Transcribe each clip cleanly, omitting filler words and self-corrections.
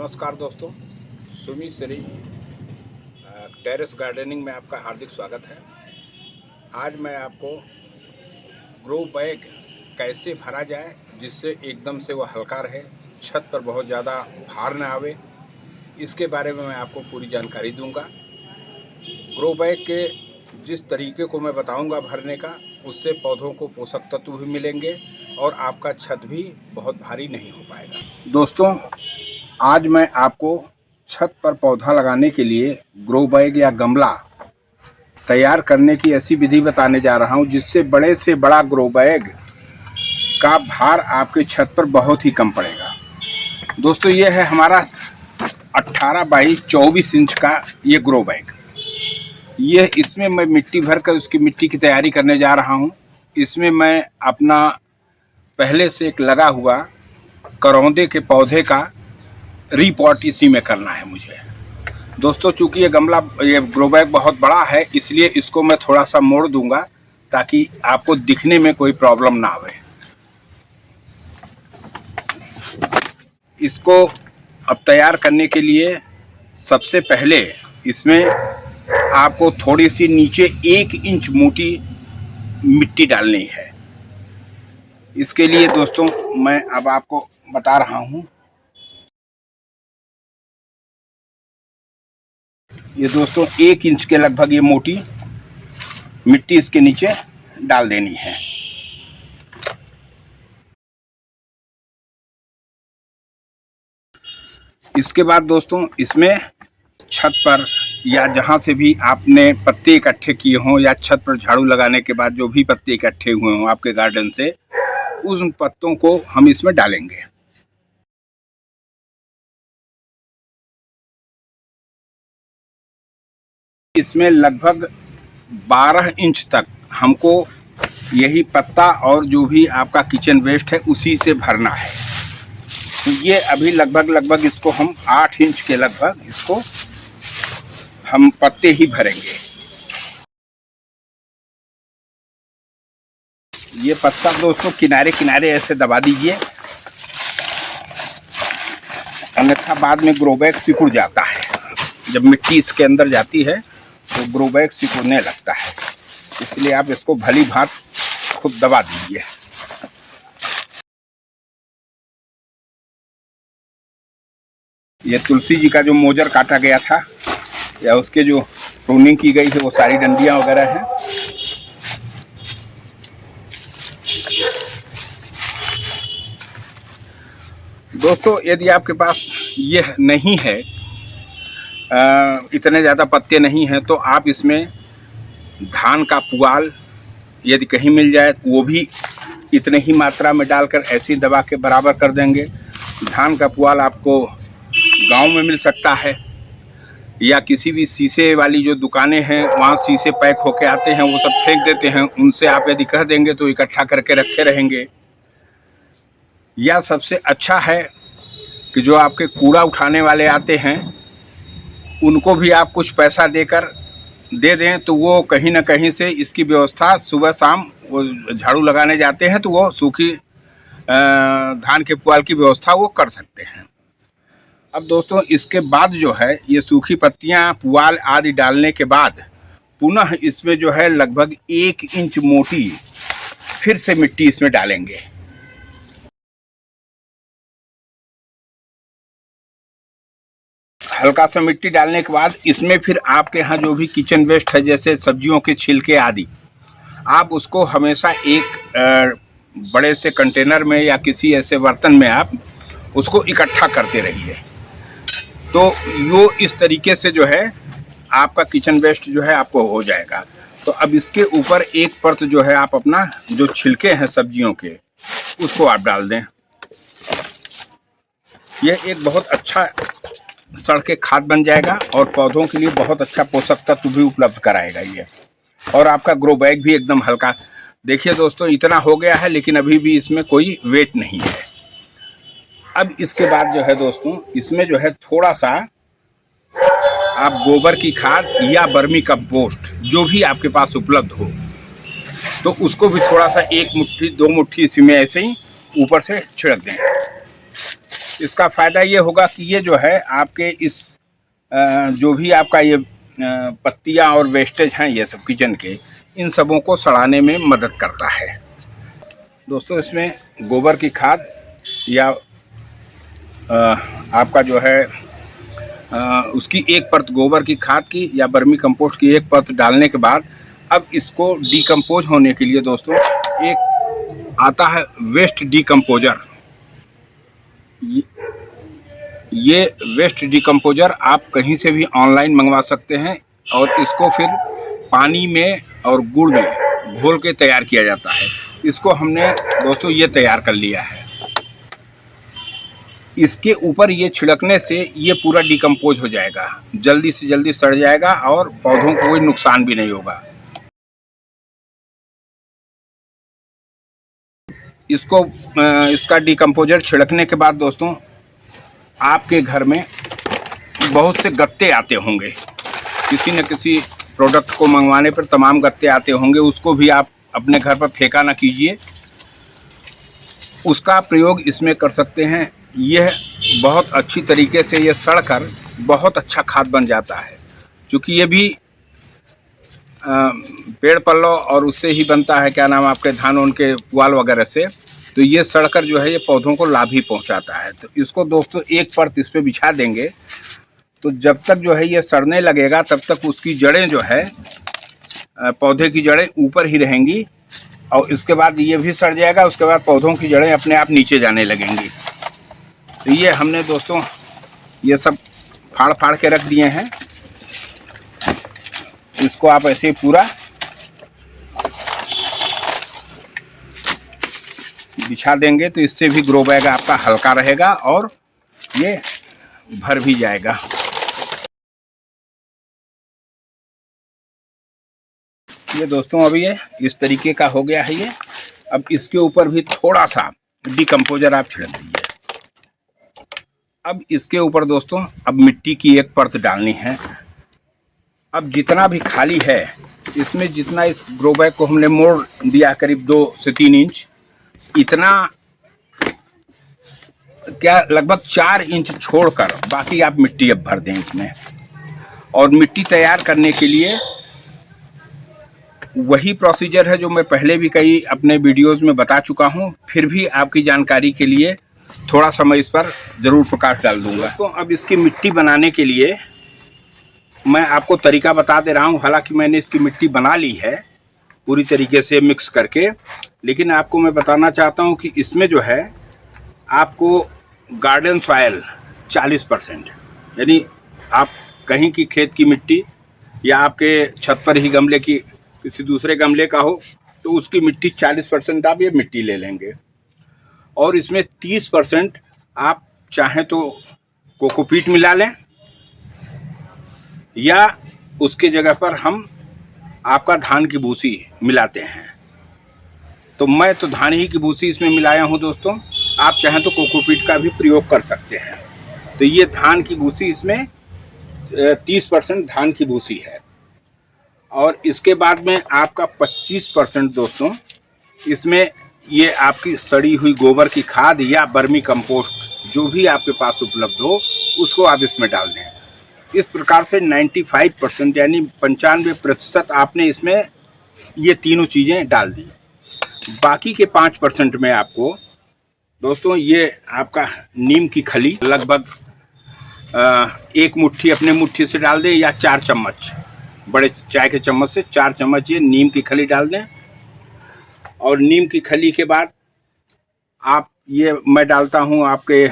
नमस्कार दोस्तों, Sumi Shri terrace gardening में आपका हार्दिक स्वागत है। आज मैं आपको ग्रो बैग कैसे भरा जाए जिससे एकदम से वो हल्का रहे, छत पर बहुत ज़्यादा भार न आवे, इसके बारे में मैं आपको पूरी जानकारी दूंगा। ग्रो बैग के जिस तरीके को मैं बताऊंगा भरने का, उससे पौधों को पोषक तत्व भी मिलेंगे और आपका छत भी बहुत भारी नहीं हो पाएगा। दोस्तों, आज मैं आपको छत पर पौधा लगाने के लिए ग्रो बैग या गमला तैयार करने की ऐसी विधि बताने जा रहा हूं जिससे बड़े से बड़ा ग्रो बैग का भार आपके छत पर बहुत ही कम पड़ेगा। दोस्तों, ये है हमारा 18 बाई 24 इंच का ये ग्रो बैग। ये इसमें मैं मिट्टी भर कर उसकी मिट्टी की तैयारी करने जा रहा हूं। इसमें मैं अपना पहले से एक लगा हुआ करौंदे के पौधे का रीपॉट इसी में करना है मुझे। दोस्तों, चूंकि ये ग्रो बैग बहुत बड़ा है, इसलिए इसको मैं थोड़ा सा मोड़ दूंगा ताकि आपको दिखने में कोई प्रॉब्लम ना आवे। इसको अब तैयार करने के लिए सबसे पहले इसमें आपको थोड़ी सी नीचे 1 इंच मोटी मिट्टी डालनी है। इसके लिए दोस्तों मैं अब आपको बता रहा हूँ। ये दोस्तों 1 इंच के लगभग ये मोटी मिट्टी इसके नीचे डाल देनी है। इसके बाद दोस्तों इसमें छत पर या जहाँ से भी आपने पत्ते इकट्ठे किए हों या छत पर झाड़ू लगाने के बाद जो भी पत्ते इकट्ठे हुए हों आपके गार्डन से, उन पत्तों को हम इसमें डालेंगे। इसमें लगभग 12 इंच तक हमको यही पत्ता और जो भी आपका किचन वेस्ट है उसी से भरना है। तो ये अभी लगभग इसको हम 8 इंच के लगभग इसको हम पत्ते ही भरेंगे। ये पत्ता दोस्तों किनारे किनारे ऐसे दबा दीजिए, अन्यथा बाद में ग्रो बैग सिकुड़ जाता है। जब मिट्टी इसके अंदर जाती है तो ग्रो बैग सिकुड़ने लगता है, इसलिए आप इसको भली भांत खुद दबा दीजिए। ये तुलसी जी का जो मोजर काटा गया था या उसके जो प्रूनिंग की गई है वो सारी डंडियां वगैरह हैं। दोस्तों, यदि आपके पास ये नहीं है, इतने ज़्यादा पत्ते नहीं हैं, तो आप इसमें धान का पुआल यदि कहीं मिल जाए वो भी इतने ही मात्रा में डालकर ऐसे ही दबा के बराबर कर देंगे। धान का पुआल आपको गांव में मिल सकता है या किसी भी शीशे वाली जो दुकानें हैं वहाँ शीशे पैक होके आते हैं, वो सब फेंक देते हैं। उनसे आप यदि कह देंगे तो इकट्ठा करके रखे रहेंगे। या सबसे अच्छा है कि जो आपके कूड़ा उठाने वाले आते हैं उनको भी आप कुछ पैसा देकर दे दें, तो वो कहीं ना कहीं से इसकी व्यवस्था सुबह शाम वो झाड़ू लगाने जाते हैं तो वो सूखी धान के पुआल की व्यवस्था वो कर सकते हैं। अब दोस्तों, इसके बाद जो है ये सूखी पत्तियां पुआल आदि डालने के बाद पुनः इसमें जो है लगभग 1 इंच मोटी फिर से मिट्टी इसमें डालेंगे। हल्का सा मिट्टी डालने के बाद इसमें फिर आपके यहाँ जो भी किचन वेस्ट है जैसे सब्जियों के छिलके आदि, आप उसको हमेशा एक बड़े से कंटेनर में या किसी ऐसे बर्तन में आप उसको इकट्ठा करते रहिए। तो वो इस तरीके से जो है आपका किचन वेस्ट जो है आपको हो जाएगा। तो अब इसके ऊपर एक परत जो है आप अपना जो छिलके हैं सब्जियों के उसको आप डाल दें। ये एक बहुत अच्छा सड़ के खाद बन जाएगा और पौधों के लिए बहुत अच्छा पोषक तत्व भी उपलब्ध कराएगा ये, और आपका ग्रो बैग भी एकदम हल्का। देखिए दोस्तों, इतना हो गया है लेकिन अभी भी इसमें कोई वेट नहीं है। अब इसके बाद जो है दोस्तों इसमें जो है थोड़ा सा आप गोबर की खाद या वर्मी कंपोस्ट जो भी आपके पास उपलब्ध हो तो उसको भी थोड़ा सा 1 मुट्ठी 2 मुट्ठी इसमें ऐसे ही ऊपर से छिड़क दें। इसका फ़ायदा ये होगा कि ये जो है आपके इस जो भी आपका ये पत्तियाँ और वेस्टेज हैं ये सब किचन के, इन सबों को सड़ाने में मदद करता है। दोस्तों इसमें गोबर की खाद या आपका जो है उसकी एक परत गोबर की खाद की या वर्मी कंपोस्ट की एक परत डालने के बाद अब इसको डिकम्पोज होने के लिए दोस्तों एक आता है वेस्ट डिकम्पोजर। ये वेस्ट डिकम्पोजर आप कहीं से भी ऑनलाइन मंगवा सकते हैं और इसको फिर पानी में और गुड़ में घोल के तैयार किया जाता है। इसको हमने दोस्तों ये तैयार कर लिया है। इसके ऊपर ये छिड़कने से ये पूरा डिकम्पोज हो जाएगा, जल्दी से जल्दी सड़ जाएगा और पौधों को कोई नुकसान भी नहीं होगा। इसको इसका डिकम्पोजर छिड़कने के बाद दोस्तों आपके घर में बहुत से गत्ते आते होंगे, किसी न किसी प्रोडक्ट को मंगवाने पर तमाम गत्ते आते होंगे, उसको भी आप अपने घर पर फेंका ना कीजिए, उसका प्रयोग इसमें कर सकते हैं। यह बहुत अच्छी तरीके से ये सड़कर बहुत अच्छा खाद बन जाता है, क्योंकि ये भी पेड़ पल्लव और उससे ही बनता है, क्या नाम आपके धान उनके पुआल वगैरह से, तो ये सड़कर जो है ये पौधों को लाभ ही पहुंचाता है। तो इसको दोस्तों एक परत इस पे बिछा देंगे तो जब तक जो है ये सड़ने लगेगा तब तक उसकी जड़ें जो है पौधे की जड़ें ऊपर ही रहेंगी और इसके बाद ये भी सड़ जाएगा, उसके बाद पौधों की जड़ें अपने आप नीचे जाने लगेंगी। तो ये हमने दोस्तों ये सब फाड़ फाड़ के रख दिए हैं। इसको आप ऐसे ही पूरा बिछा देंगे तो इससे भी ग्रो बैग आपका हल्का रहेगा और ये भर भी जाएगा। ये दोस्तों अभी ये इस तरीके का हो गया है ये। अब इसके ऊपर भी थोड़ा सा डिकम्पोजर आप छिड़क दीजिए। अब इसके ऊपर दोस्तों अब मिट्टी की एक परत डालनी है। अब जितना भी खाली है इसमें, जितना इस ग्रो बैग को हमने मोड़ दिया करीब 2 से 3 इंच, इतना क्या लगभग 4 इंच छोड़कर बाकी आप मिट्टी अब भर दें इसमें। और मिट्टी तैयार करने के लिए वही प्रोसीजर है जो मैं पहले भी कई अपने वीडियोस में बता चुका हूं, फिर भी आपकी जानकारी के लिए थोड़ा समय इस पर ज़रूर प्रकाश डाल दूंगा। तो अब इसकी मिट्टी बनाने के लिए मैं आपको तरीका बता दे रहा हूं। हालांकि मैंने इसकी मिट्टी बना ली है पूरी तरीके से मिक्स करके, लेकिन आपको मैं बताना चाहता हूं कि इसमें जो है आपको गार्डन सॉयल 40%, यानी आप कहीं की खेत की मिट्टी या आपके छत पर ही गमले की किसी दूसरे गमले का हो तो उसकी मिट्टी 40% आप ये मिट्टी ले लेंगे। और इसमें 30% आप चाहें तो कोकोपीट मिला लें या उसके जगह पर हम आपका धान की भूसी मिलाते हैं। तो मैं तो धान ही की भूसी इसमें मिलाया हूं दोस्तों, आप चाहें तो कोकोपीट का भी प्रयोग कर सकते हैं। तो ये धान की भूसी इसमें 30% धान की भूसी है। और इसके बाद में आपका 25% दोस्तों इसमें ये आपकी सड़ी हुई गोबर की खाद या वर्मी कंपोस्ट जो भी आपके पास उपलब्ध हो उसको आप इसमें डाल दें। इस प्रकार से 95% यानी 95% आपने इसमें ये तीनों चीज़ें डाल दी। बाकी के 5% में आपको दोस्तों ये आपका नीम की खली लगभग 1 मुट्ठी अपने मुट्ठी से डाल दें या 4 चम्मच, बड़े चाय के चम्मच से 4 चम्मच ये नीम की खली डाल दें। और नीम की खली के बाद आप ये मैं डालता हूँ आपके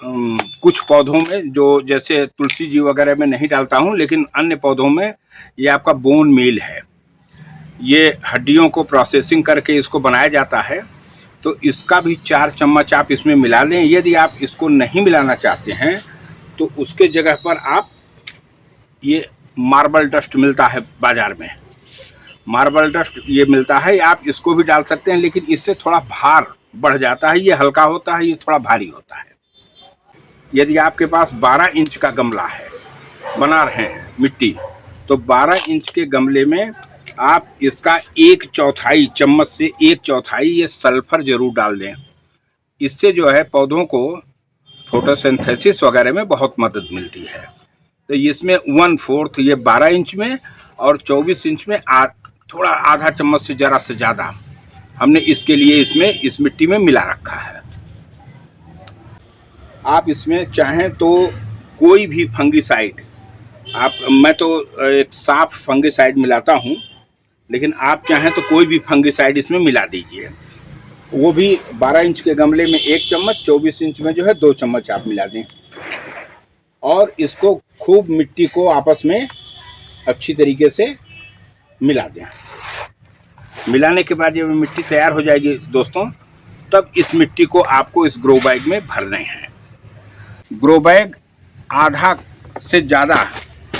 कुछ पौधों में, जो जैसे तुलसी जी वगैरह में नहीं डालता हूँ, लेकिन अन्य पौधों में ये आपका बोन मील है। ये हड्डियों को प्रोसेसिंग करके इसको बनाया जाता है, तो इसका भी 4 चम्मच आप इसमें मिला लें। यदि आप इसको नहीं मिलाना चाहते हैं तो उसके जगह पर आप ये मार्बल डस्ट मिलता है बाज़ार में, मार्बल डस्ट ये मिलता है, आप इसको भी डाल सकते हैं, लेकिन इससे थोड़ा भार बढ़ जाता है। ये हल्का होता है, ये थोड़ा भारी होता है। यदि आपके पास 12 इंच का गमला है, बना रहे हैं मिट्टी, तो 12 इंच के गमले में आप इसका 1/4 चम्मच से 1/4 ये सल्फर ज़रूर डाल दें। इससे जो है पौधों को फोटोसिंथेसिस वगैरह में बहुत मदद मिलती है। तो इसमें 1/4 ये 12 इंच में और 24 इंच में थोड़ा आधा चम्मच से ज़रा से ज़्यादा हमने इसके लिए इस मिट्टी में मिला रखा है। आप इसमें चाहें तो कोई भी फंगिसाइड मैं तो एक साफ फंगिसाइड मिलाता हूँ, लेकिन आप चाहें तो कोई भी फंगिसाइड इसमें मिला दीजिए। वो भी 12 इंच के गमले में 1 चम्मच, 24 इंच में जो है 2 चम्मच आप मिला दें और इसको खूब मिट्टी को आपस में अच्छी तरीके से मिला दें। मिलाने के बाद जब मिट्टी तैयार हो जाएगी दोस्तों, तब इस मिट्टी को आपको इस ग्रो बैग में भरने हैं। ग्रो बैग आधा से ज़्यादा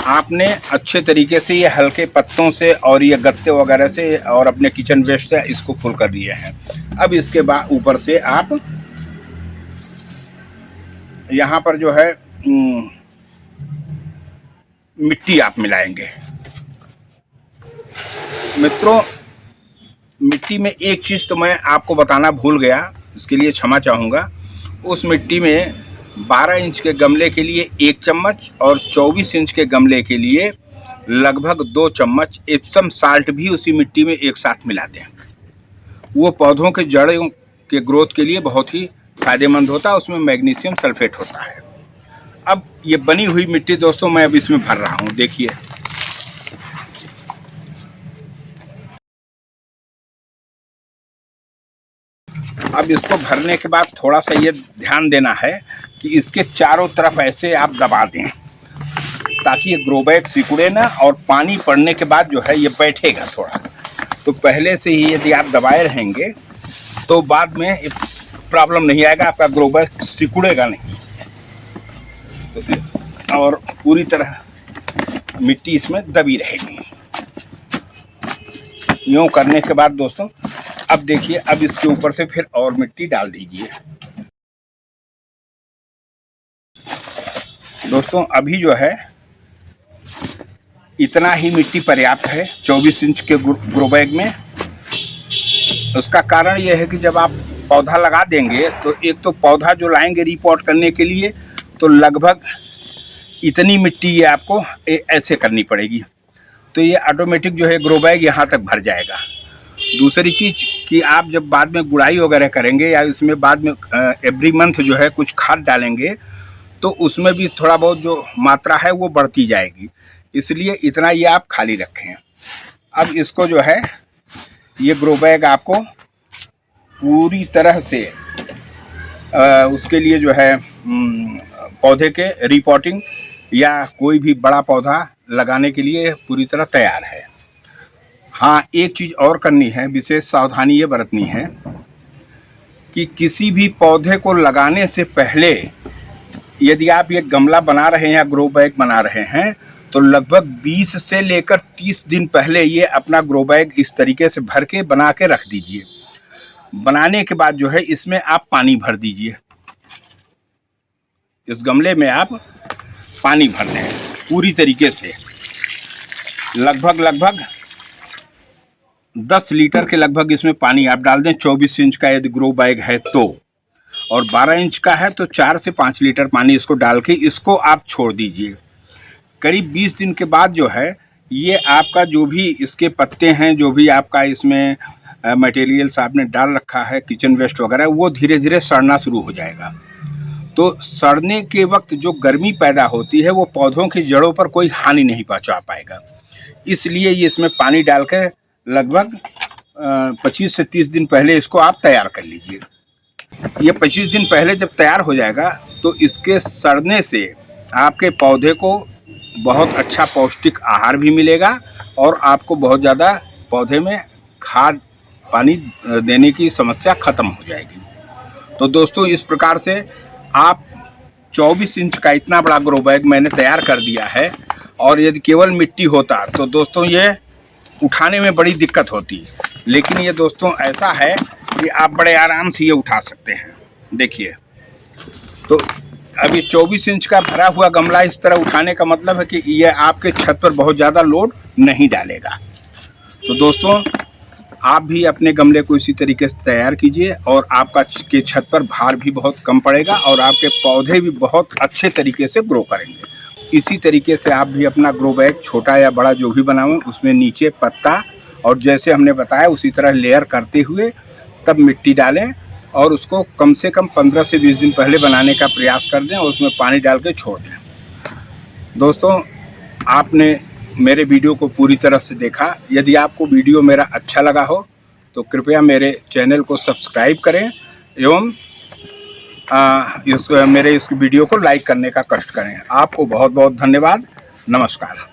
आपने अच्छे तरीके से ये हल्के पत्तों से और ये गत्ते वगैरह से और अपने किचन वेस्ट से इसको फुल कर दिए हैं। अब इसके बाद ऊपर से आप यहाँ पर जो है मिट्टी आप मिलाएंगे। मित्रों, मिट्टी में एक चीज़ तो मैं आपको बताना भूल गया, इसके लिए क्षमा चाहूँगा। उस मिट्टी में 12 इंच के गमले के लिए 1 चम्मच और 24 इंच के गमले के लिए लगभग 2 चम्मच एप्सम साल्ट भी उसी मिट्टी में एक साथ मिला दें। वो पौधों के जड़ों के ग्रोथ के लिए बहुत ही फ़ायदेमंद होता है, उसमें मैग्नीशियम सल्फेट होता है। अब ये बनी हुई मिट्टी दोस्तों मैं अब इसमें भर रहा हूँ, देखिए। अब इसको भरने के बाद थोड़ा सा ये ध्यान देना है कि इसके चारों तरफ ऐसे आप दबा दें ताकि ये ग्रो बैग सिकुड़े ना, और पानी पड़ने के बाद जो है ये बैठेगा थोड़ा। तो पहले से ही यदि आप दबाए रहेंगे तो बाद में प्रॉब्लम नहीं आएगा, आपका ग्रो बैग सिकुड़ेगा नहीं। तो और पूरी तरह मिट्टी इसमें दबी रहेगी। यूँ करने के बाद दोस्तों अब देखिए, अब इसके ऊपर से फिर और मिट्टी डाल दीजिए। दोस्तों अभी जो है इतना ही मिट्टी पर्याप्त है 24 इंच के ग्रो बैग में। उसका कारण यह है कि जब आप पौधा लगा देंगे तो एक तो पौधा जो लाएंगे रिपोर्ट करने के लिए, तो लगभग इतनी मिट्टी ये आपको ऐसे करनी पड़ेगी, तो ये ऑटोमेटिक जो है ग्रो बैग यहाँ तक भर जाएगा। दूसरी चीज़ कि आप जब बाद में गुड़ाई वगैरह करेंगे या इसमें बाद में एवरी मंथ जो है कुछ खाद डालेंगे, तो उसमें भी थोड़ा बहुत जो मात्रा है वो बढ़ती जाएगी, इसलिए इतना ये आप खाली रखें। अब इसको जो है ये ग्रो बैग आपको पूरी तरह से उसके लिए जो है पौधे के रिपोर्टिंग या कोई भी बड़ा पौधा लगाने के लिए पूरी तरह तैयार है। हाँ, एक चीज़ और करनी है, विशेष सावधानी ये बरतनी है कि किसी भी पौधे को लगाने से पहले यदि आप ये गमला बना रहे हैं या ग्रो बैग बना रहे हैं, तो लगभग 20 से लेकर 30 दिन पहले ये अपना ग्रो बैग इस तरीके से भर के बना के रख दीजिए। बनाने के बाद जो है इसमें आप पानी भर दीजिए। इस गमले में आप पानी भर दें पूरी तरीके से, लगभग 10 लीटर के लगभग इसमें पानी आप डाल दें। 24 इंच का यदि ग्रो बैग है तो, और 12 इंच का है तो 4 से 5 लीटर पानी इसको डाल के इसको आप छोड़ दीजिए। करीब 20 दिन के बाद जो है ये आपका जो भी इसके पत्ते हैं, जो भी आपका इसमें मटेरियल्स आपने डाल रखा है, किचन वेस्ट वगैरह, वो धीरे धीरे सड़ना शुरू हो जाएगा। तो सड़ने के वक्त जो गर्मी पैदा होती है वो पौधों की जड़ों पर कोई हानि नहीं पहुंचा पाएगा, इसलिए ये इसमें पानी डाल के लगभग 25 से 30 दिन पहले इसको आप तैयार कर लीजिए। ये 25 दिन पहले जब तैयार हो जाएगा तो इसके सड़ने से आपके पौधे को बहुत अच्छा पौष्टिक आहार भी मिलेगा और आपको बहुत ज़्यादा पौधे में खाद पानी देने की समस्या ख़त्म हो जाएगी। तो दोस्तों इस प्रकार से आप 24 इंच का इतना बड़ा ग्रो बैग मैंने तैयार कर दिया है, और यदि केवल मिट्टी होता तो दोस्तों ये उठाने में बड़ी दिक्कत होती, लेकिन ये दोस्तों ऐसा है कि आप बड़े आराम से ये उठा सकते हैं। देखिए, तो अब ये 24 इंच का भरा हुआ गमला इस तरह उठाने का मतलब है कि ये आपके छत पर बहुत ज़्यादा लोड नहीं डालेगा। तो दोस्तों आप भी अपने गमले को इसी तरीके से तैयार कीजिए और आपका के छत पर भार भी बहुत कम पड़ेगा और आपके पौधे भी बहुत अच्छे तरीके से ग्रो करेंगे। इसी तरीके से आप भी अपना ग्रो बैग छोटा या बड़ा जो भी बनावें उसमें नीचे पत्ता और जैसे हमने बताया उसी तरह लेयर करते हुए तब मिट्टी डालें और उसको कम से कम 15 से 20 दिन पहले बनाने का प्रयास कर दें और उसमें पानी डाल के छोड़ दें। दोस्तों, आपने मेरे वीडियो को पूरी तरह से देखा। यदि आपको वीडियो मेरा अच्छा लगा हो तो कृपया मेरे चैनल को सब्सक्राइब करें एवं मेरे इस वीडियो को लाइक करने का कष्ट करें। आपको बहुत बहुत धन्यवाद। नमस्कार।